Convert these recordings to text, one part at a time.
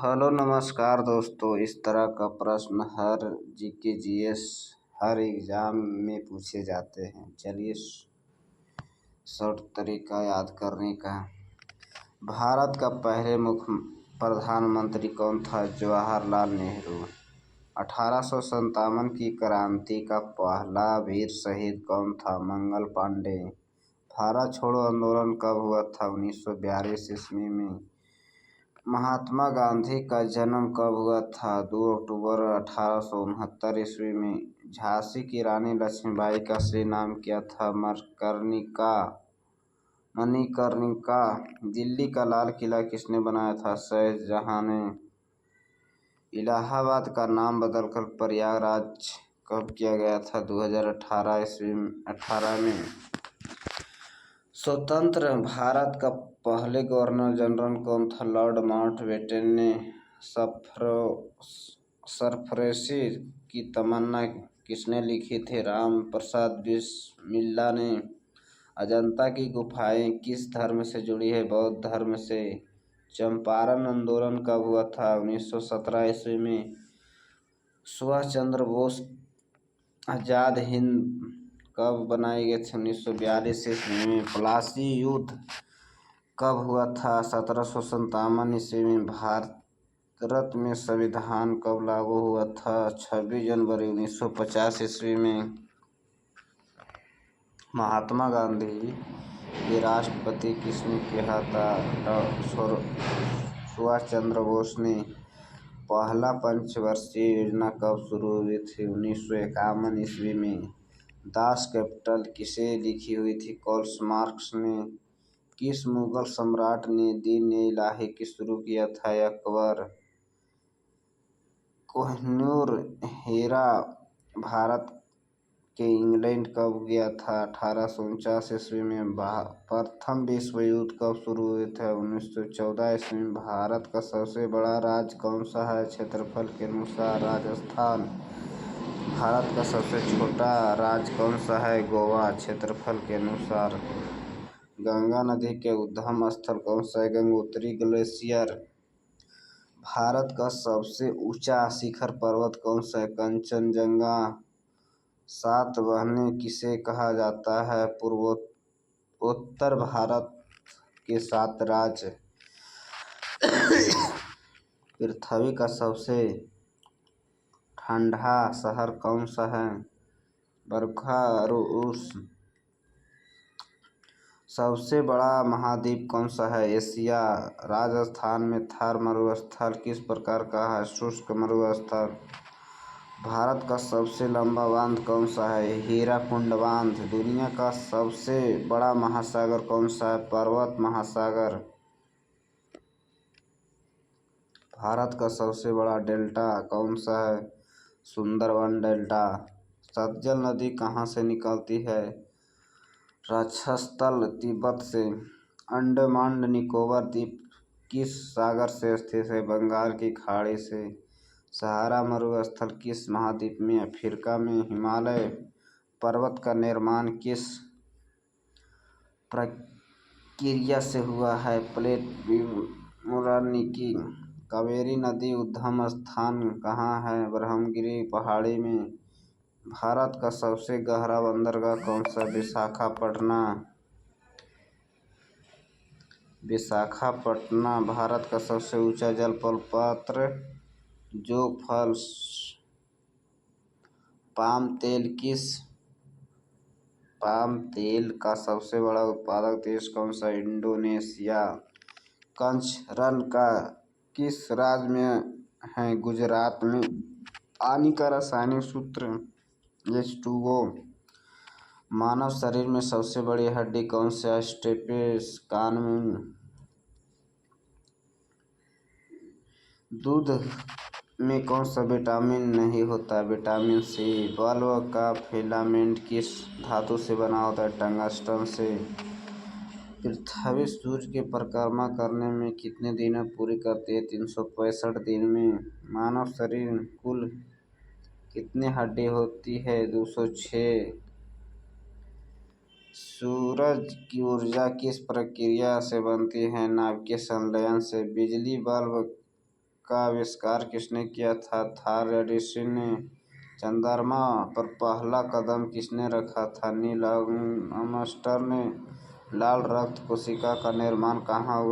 Hello नमस्कार दोस्तों। इस तरह का प्रश्न हर जीके जीएस हर एग्जाम में पूछे जाते हैं। चलिए शॉर्ट तरीका याद करने का। भारत का पहले मुख्य प्रधानमंत्री कौन था? जवाहरलाल नेहरू। 1857 की क्रांति का पहला वीर शहीद कौन था? मंगल पांडे। भारत छोड़ो आंदोलन कब हुआ था? 1942 ईस्वी में। महात्मा गांधी का जन्म कब हुआ था? 2 अक्टूबर 1869 ईस्वी में। झांसी की रानी लक्ष्मीबाई का असली नाम क्या था? मणिकर्णिका। दिल्ली का लाल किला किसने बनाया था? शाहजहां ने। इलाहाबाद का नाम बदलकर प्रयागराज कब किया गया था? 2018 में। स्वतंत्र भारत का पहले गवर्नर जनरल कौन था? लॉर्ड माउंटबेटन ने। सरफरोशी की तमन्ना किसने लिखी थी? राम प्रसाद बिस्मिल्ला ने। अजंता की गुफाएं किस धर्म से जुड़ी है? बौद्ध धर्म से। चंपारण आंदोलन कब हुआ था? 1917 ईस्वी में। सुभाष चंद्र बोस आजाद हिंद कब बनाए गए थे? 1942 ईस्वी में। प्लासी युद्ध कब हुआ था? 1757 ईस्वी में। भारत में संविधान कब लागू हुआ था? 26 जनवरी 1950 ईस्वी में। महात्मा गांधी के राष्ट्रपति किसने कहा था? सुभाष चंद्र बोस ने। पहला पंचवर्षीय योजना कब शुरू हुई थी? 1951 ईस्वी में। दास कैपिटल किसे लिखी हुई थी? कार्ल मार्क्स ने। किस मुगल सम्राट ने दीन-ए-इलाही शुरू किया था? अकबर। कोहिनूर हीरा भारत के इंग्लैंड कब गया था? 1849 ईस्वी में। प्रथम विश्व युद्ध कब शुरू हुए थे? 1914 ईस्वी में। भारत का सबसे बड़ा राज्य कौन सा है? क्षेत्रफल के अनुसार राजस्थान। भारत का सबसे छोटा राज्य कौन सा है? गोवा। क्षेत्रफल के अनुसार। गंगा नदी के उद्गम स्थल कौन सा है? गंगोत्री ग्लेशियर। भारत का सबसे ऊंचा शिखर पर्वत कौन सा है? कंचनजंगा। 7 बहनें किसे कहा जाता है? पूर्वोत्तर भारत के 7 राज्य। पृथ्वी का सबसे ठंडा शहर कौन सा है? बरखारुस। सबसे बड़ा महाद्वीप कौन सा है? एशिया। राजस्थान में थार मरुस्थल किस प्रकार का है? शुष्क मरुस्थल। भारत का सबसे लंबा बांध कौन सा है? हीराकुंड बांध। दुनिया का सबसे बड़ा महासागर कौन सा है? पर्वत महासागर। भारत का सबसे बड़ा डेल्टा कौन सा है? सुंदरबन डेल्टा। सतलज नदी कहाँ से निकलती है? राक्षसस्थल तिब्बत से। अंडमान निकोबार द्वीप किस सागर से स्थित है? बंगाल की खाड़ी से। सहारा मरुस्थल किस महाद्वीप में? अफ्रीका में। हिमालय पर्वत का निर्माण किस प्रक्रिया से हुआ है? प्लेट विवर्तनिकी। कावेरी नदी उद्गम स्थान कहाँ है? ब्रह्मगिरी पहाड़ी में। भारत का सबसे गहरा बंदरगाह कौन सा? विशाखापट्टनम। भारत का सबसे ऊंचा जलप्रपात जोग फॉल्स। पाम तेल का सबसे बड़ा उत्पादक देश कौन सा? इंडोनेशिया। कच्छ का किस राज्य में है? गुजरात में। पानी का रासायनिक सूत्र H2O। मानव शरीर में सबसे बड़ी हड्डी कौन सी है? स्टेपस। दूध में कौन सा विटामिन नहीं होता? Vitamin C. बल्ब का फिलामेंट किस धातु से बना होता है? टंगस्टन से। पृथ्वी सूर्य की परिक्रमा करने में कितने दिन में पूरी करती है? 365 दिन में। मानव शरीर में कुल कितनी हड्डी होती है? 206। सूरज की ऊर्जा किस प्रक्रिया से बनती है? नाभिकीय संलयन से। बिजली बल्ब का आविष्कार किसने किया था? थार एडिसन ने। चंद्रमा पर पहला कदम किसने रखा था? नील आर्मस्ट्रांग ने। लाल रक्त कोशिका का निर्माण कहाँ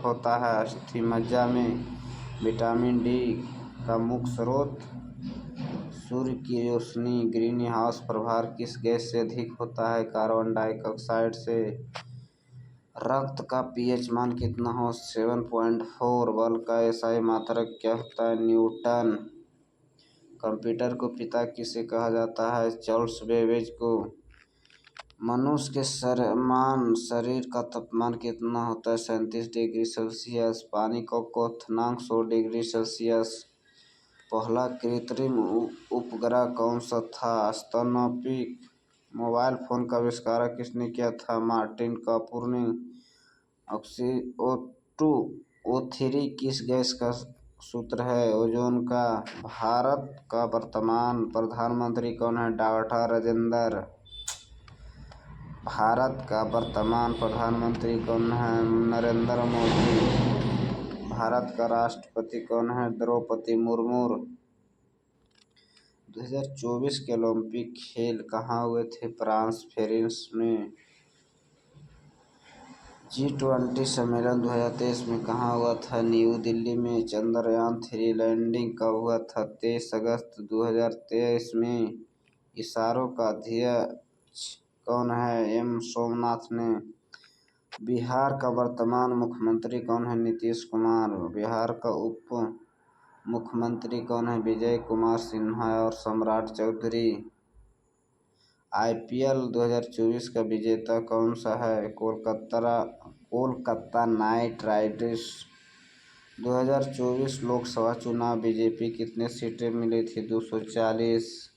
होता है? अस्थिमज्जा में। विटामिन डी का मुख्य स्रोत? सूर्य की रोशनी। ग्रीन हाउस प्रभाव किस गैस से अधिक होता है? कार्बन डाइऑक्साइड से। रक्त का पीएच मान कितना हो? 7.4। बल का एसआई मात्रक क्या होता है? न्यूटन। कंप्यूटर को पिता किसे कहा जाता है? चार्ल्स बेबेज को। मनुष्य के समान शरीर का तापमान कितना होता है? 37 डिग्री सेल्सियस। पानी का क्वथनांक 100 डिग्री सेल्सियस। पहला कृत्रिम उपग्रह कौन सा था? स्पुतनिक। मोबाइल फोन का आविष्कार किसने किया था? मार्टिन कापूर ने। O2 O3 किस गैस का सूत्र है? ओजोन का। भारत का वर्तमान प्रधानमंत्री कौन है? डॉक्टर राजेंद्र। भारत का वर्तमान प्रधानमंत्री कौन है? नरेंद्र मोदी। भारत का राष्ट्रपति कौन है? द्रौपदी मुर्मू। 2024 के ओलंपिक खेल कहाँ हुए थे? फ्रांस पेरिस में। G20 सम्मेलन 2023 में कहाँ हुआ था? न्यू दिल्ली में। चंद्रयान-3 लैंडिंग कब हुआ था? 23 अगस्त 2023 में। इसरो का अध्यक्ष कौन है? एम सोमनाथ ने। बिहार का वर्तमान मुख्यमंत्री कौन है? नीतीश कुमार। बिहार का उप मुख्यमंत्री कौन है? विजय कुमार सिन्हा और सम्राट चौधरी। IPL 2024 का विजेता कौन सा है? Kolkata night Riders. 2024 लोकसभा चुनाव बीजेपी कितने सीटें मिली थी? 240।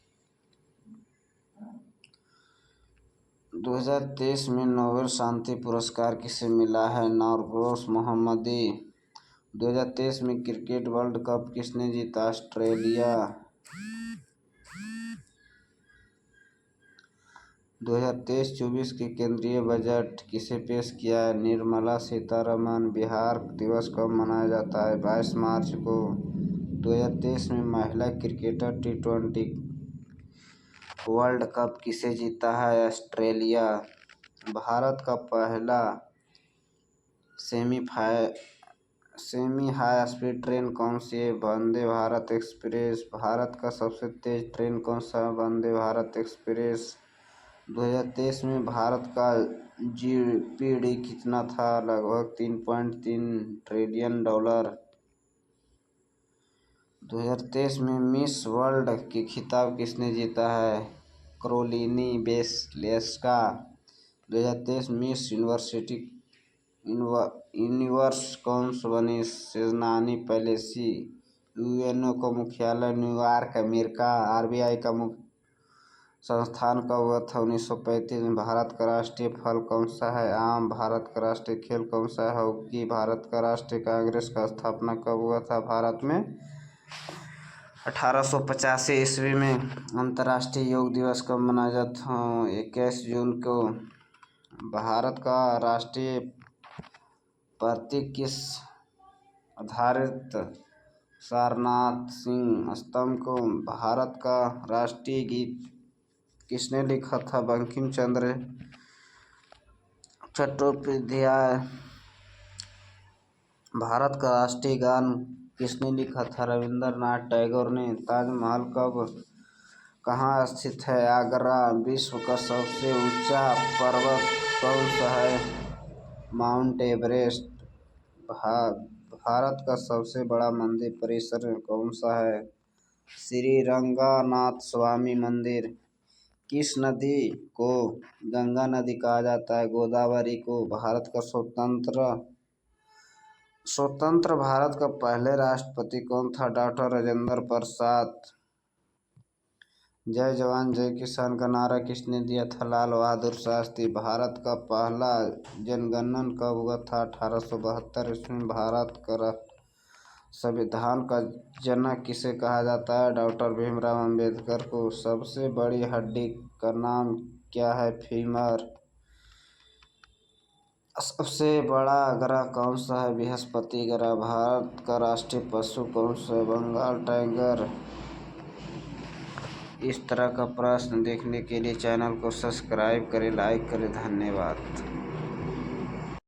2023 में नोबेल शांति पुरस्कार किसे मिला है? नौरोज मोहम्मदी। 2023 में क्रिकेट वर्ल्ड कप किसने जीता? ऑस्ट्रेलिया। 2023-24 के केंद्रीय बजट किसे पेश किया है? निर्मला सीतारमण। बिहार दिवस कब मनाया जाता है? 22 मार्च को। 2023 में महिला क्रिकेटर T20 वर्ल्ड कप किसे जीता है? ऑस्ट्रेलिया। भारत का पहला सेमी हाई स्पीड ट्रेन कौन सी है? वंदे भारत एक्सप्रेस। भारत का सबसे तेज ट्रेन कौन सा है? वंदे भारत एक्सप्रेस। 2023 में भारत का GDP कितना था? लगभग $3.3 ट्रिलियन। 2023 में मिस वर्ल्ड की खिताब किसने जीता है? कैरोलिना वेस्लेस्का। 2023 मिस यूनिवर्स कौन बनी? सेजनानी पेलोसी। UNO का मुख्यालय न्यूयॉर्क अमेरिका। RBI का मुख्य संस्थान कब हुआ था? 1935 में। भारत का राष्ट्रीय फल कौन सा है? आम। भारत का राष्ट्रीय खेल कौन सा है? हॉकी। भारत का राष्ट्रीय कांग्रेस का स्थापना कब हुआ था? भारत में 1885 ईस्वी में। अंतर्राष्ट्रीय योग दिवस कब मनाया जाता है? 21 जून को। भारत का राष्ट्रीय प्रतीक किस आधारित सारनाथ सिंह स्तंभ को? भारत का राष्ट्रीय गीत किसने लिखा था? बंकिम चंद्र चट्टोपाध्याय। भारत का राष्ट्रीय गान किसने लिखा था? रविंद्रनाथ टैगोर ने। ताजमहल कहाँ स्थित है? आगरा। विश्व का सबसे ऊंचा पर्वत कौन सा है? Mount Everest. भारत का सबसे बड़ा मंदिर परिसर कौन सा है? श्री रंगनाथ स्वामी मंदिर। किस नदी को गंगा नदी कहा जाता है? गोदावरी को। भारत का स्वतंत्र भारत का पहले राष्ट्रपति कौन था? डॉक्टर राजेंद्र प्रसाद। जय जवान जय किसान का नारा किसने दिया था? लाल बहादुर शास्त्री। भारत का पहला जनगणना कब हुआ था? 1872 ईस्वी में। भारत का संविधान का जनक किसे कहा जाता है? डॉक्टर भीमराव अंबेडकर को। सबसे बड़ी हड्डी का नाम क्या है? फीमर। सबसे बड़ा ग्रह कौन सा है? बृहस्पति ग्रह। भारत का राष्ट्रीय पशु कौन सा है? बंगाल टाइगर। इस तरह का प्रश्न देखने के लिए चैनल को सब्सक्राइब करें, लाइक करें। धन्यवाद।